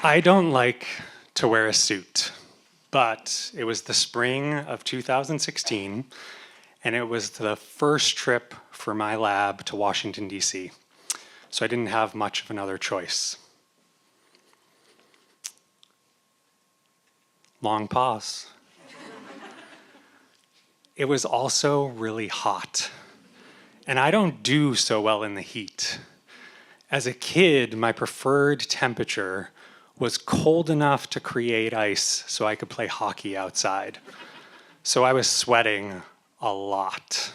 I don't like to wear a suit, but it was the spring of 2016, and it was the first trip for my lab to Washington, D.C., so I didn't have much of another choice. Long pause. It was also really hot, and I don't do so well in the heat. As a kid, my preferred temperature was cold enough to create ice so I could play hockey outside. So I was sweating a lot.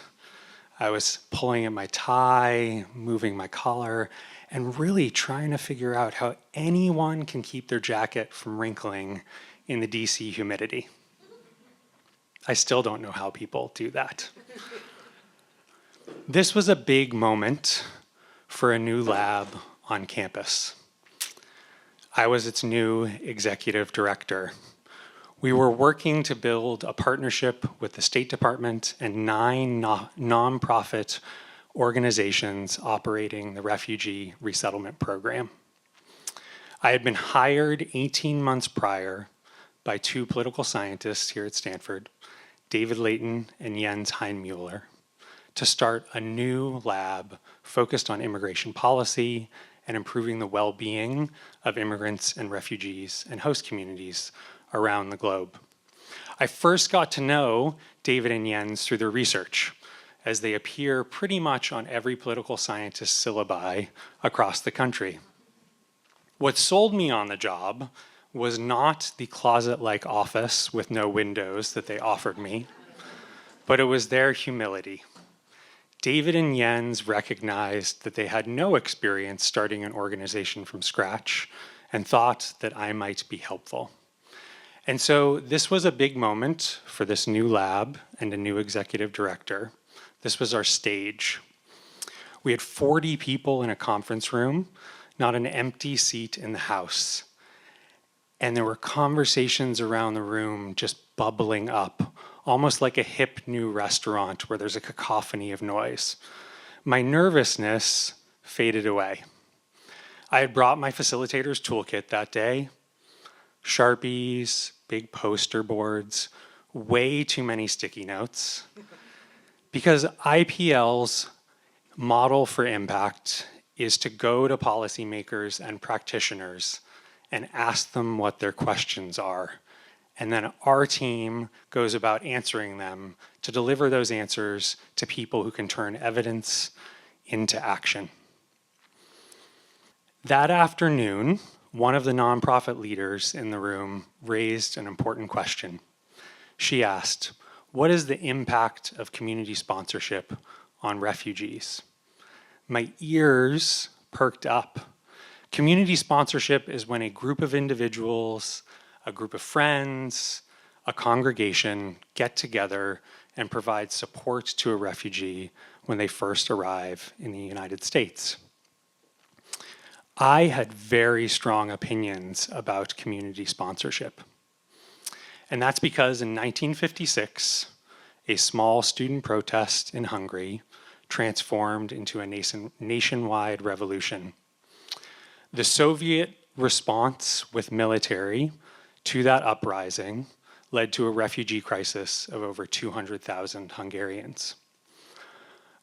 I was pulling at my tie, moving my collar, and really trying to figure out how anyone can keep their jacket from wrinkling in the DC humidity. I still don't know how people do that. This was a big moment for a new lab on campus. I was its new executive director. We were working to build a partnership with the State Department and 9 nonprofit organizations operating the refugee resettlement program. I had been hired 18 months prior by 2 political scientists here at Stanford, David Layton and Jens Heinmuller, to start a new lab focused on immigration policy and improving the well-being of immigrants and refugees and host communities around the globe. I first got to know David and Jens through their research, as they appear pretty much on every political scientist syllabi across the country. What sold me on the job was not the closet-like office with no windows that they offered me, but it was their humility. David and Jens recognized that they had no experience starting an organization from scratch and thought that I might be helpful. And so this was a big moment for this new lab and a new executive director. This was our stage. We had 40 people in a conference room, not an empty seat in the house. And there were conversations around the room just bubbling up, almost like a hip new restaurant where there's a cacophony of noise. My nervousness faded away. I had brought my facilitator's toolkit that day, Sharpies, big poster boards, way too many sticky notes, because IPL's model for impact is to go to policymakers and practitioners and ask them what their questions are. And then our team goes about answering them to deliver those answers to people who can turn evidence into action. That afternoon, one of the nonprofit leaders in the room raised an important question. She asked, "What is the impact of community sponsorship on refugees?" My ears perked up. Community sponsorship is when a group of individuals, a group of friends, a congregation get together and provide support to a refugee when they first arrive in the United States. I had very strong opinions about community sponsorship. And that's because in 1956, a small student protest in Hungary transformed into a nationwide revolution. The Soviet response with military to that uprising led to a refugee crisis of over 200,000 Hungarians.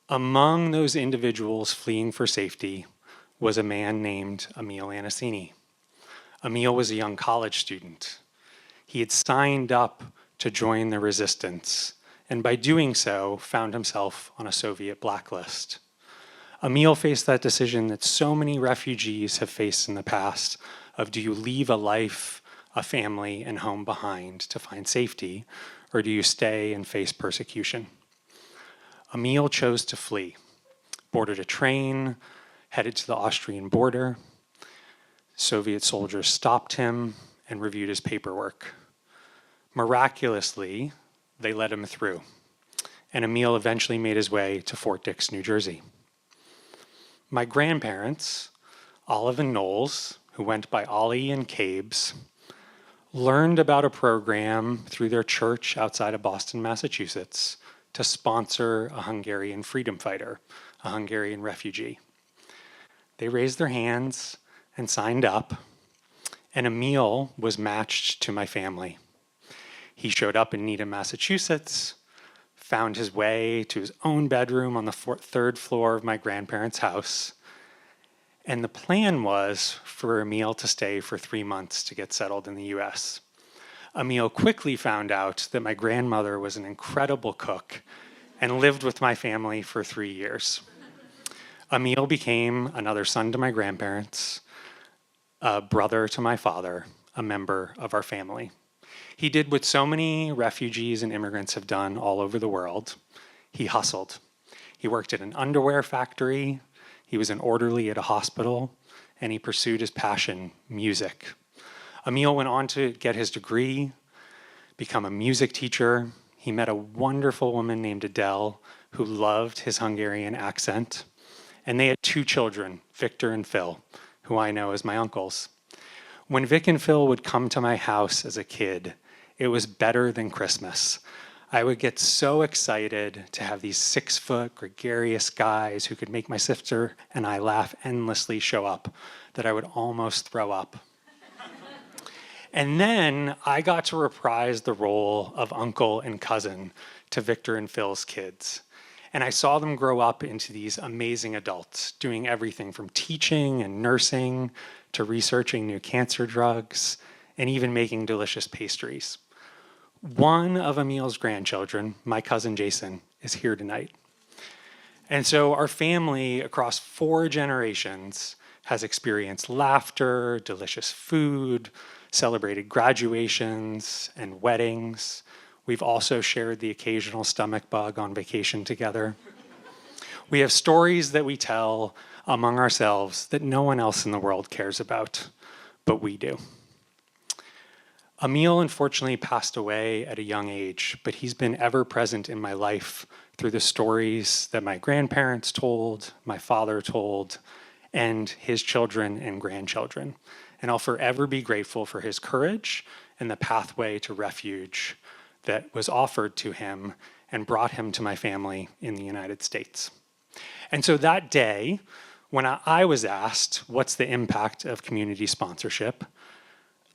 Among those individuals fleeing for safety was a man named Emil Anasini. Emil was a young college student. He had signed up to join the resistance, and by doing so, found himself on a Soviet blacklist. Emil faced that decision that so many refugees have faced in the past of, do you leave a life, a family, and home behind to find safety, or do you stay and face persecution? Emil chose to flee, boarded a train, headed to the Austrian border. Soviet soldiers stopped him and reviewed his paperwork. Miraculously, they let him through, and Emil eventually made his way to Fort Dix, New Jersey. My grandparents, Olive and Knowles, who went by Ollie and Cabes, learned about a program through their church outside of Boston, Massachusetts, to sponsor a Hungarian freedom fighter, a Hungarian refugee. They raised their hands and signed up, and Emil was matched to my family. He showed up in Needham, Massachusetts, found his way to his own bedroom on the third floor of my grandparents' house. And the plan was for Emil to stay for 3 months to get settled in the US. Emil quickly found out that my grandmother was an incredible cook and lived with my family for 3 years. Emil became another son to my grandparents, a brother to my father, a member of our family. He did what so many refugees and immigrants have done all over the world. He hustled. He worked at an underwear factory, he was an orderly at a hospital, and he pursued his passion, music. Emil went on to get his degree, become a music teacher. He met a wonderful woman named Adele who loved his Hungarian accent. And they had 2 children, Victor and Phil, who I know as my uncles. When Vic and Phil would come to my house as a kid, it was better than Christmas. I would get so excited to have these 6-foot gregarious guys who could make my sister and I laugh endlessly show up that I would almost throw up. And then I got to reprise the role of uncle and cousin to Victor and Phil's kids. And I saw them grow up into these amazing adults, doing everything from teaching and nursing to researching new cancer drugs and even making delicious pastries. One of Emil's grandchildren, my cousin Jason, is here tonight. And so our family across 4 generations has experienced laughter, delicious food, celebrated graduations and weddings. We've also shared the occasional stomach bug on vacation together. We have stories that we tell among ourselves that no one else in the world cares about, but we do. Emil unfortunately passed away at a young age, but he's been ever present in my life through the stories that my grandparents told, my father told, and his children and grandchildren. And I'll forever be grateful for his courage and the pathway to refuge that was offered to him and brought him to my family in the United States. And so that day, when I was asked, what's the impact of community sponsorship,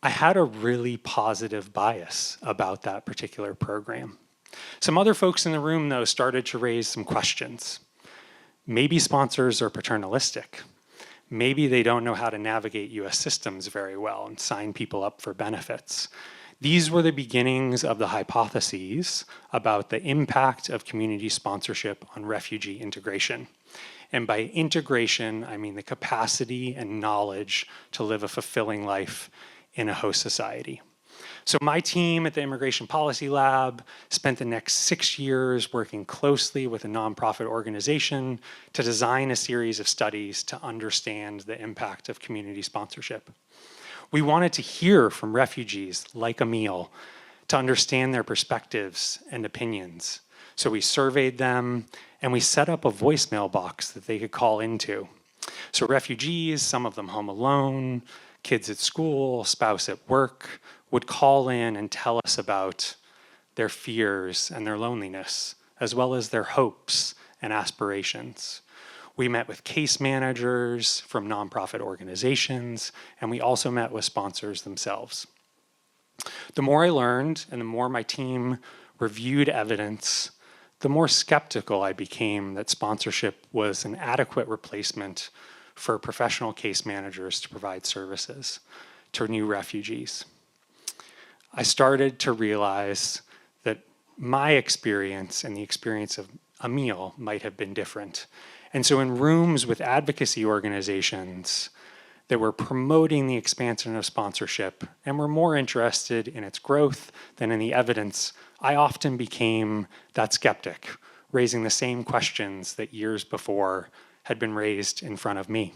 I had a really positive bias about that particular program. Some other folks in the room, though, started to raise some questions. Maybe sponsors are paternalistic. Maybe they don't know how to navigate US systems very well and sign people up for benefits. These were the beginnings of the hypotheses about the impact of community sponsorship on refugee integration. And by integration, I mean the capacity and knowledge to live a fulfilling life in a host society. So my team at the Immigration Policy Lab spent the next 6 years working closely with a nonprofit organization to design a series of studies to understand the impact of community sponsorship. We wanted to hear from refugees like Emil to understand their perspectives and opinions. So we surveyed them and we set up a voicemail box that they could call into. So refugees, some of them home alone, kids at school, spouse at work, would call in and tell us about their fears and their loneliness, as well as their hopes and aspirations. We met with case managers from nonprofit organizations, and we also met with sponsors themselves. The more I learned and the more my team reviewed evidence, the more skeptical I became that sponsorship was an adequate replacement for professional case managers to provide services to new refugees. I started to realize that my experience and the experience of Emil might have been different. And so in rooms with advocacy organizations that were promoting the expansion of sponsorship and were more interested in its growth than in the evidence, I often became that skeptic, raising the same questions that years before had been raised in front of me.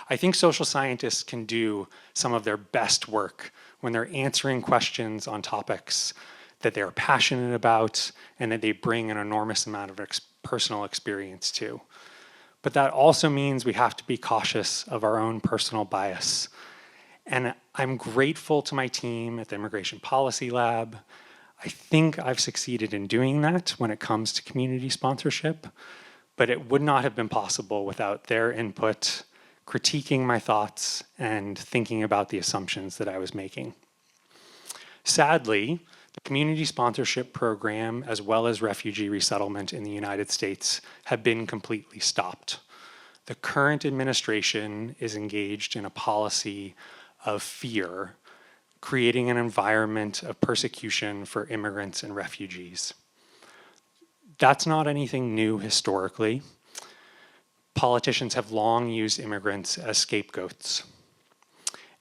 I think social scientists can do some of their best work when they're answering questions on topics that they're passionate about and that they bring an enormous amount of personal experience to. But that also means we have to be cautious of our own personal bias. And I'm grateful to my team at the Immigration Policy Lab. I think I've succeeded in doing that when it comes to community sponsorship, but it would not have been possible without their input, critiquing my thoughts and thinking about the assumptions that I was making. Sadly, the community sponsorship program, as well as refugee resettlement in the United States, have been completely stopped. The current administration is engaged in a policy of fear, creating an environment of persecution for immigrants and refugees. That's not anything new historically. Politicians have long used immigrants as scapegoats.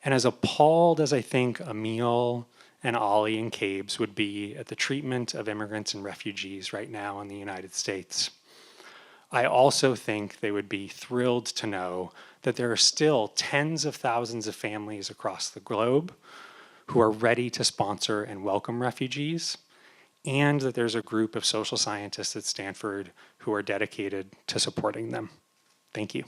And as appalled as I think Emil and Ollie and Cabes would be at the treatment of immigrants and refugees right now in the United States, I also think they would be thrilled to know that there are still tens of thousands of families across the globe who are ready to sponsor and welcome refugees, and that there's a group of social scientists at Stanford who are dedicated to supporting them. Thank you.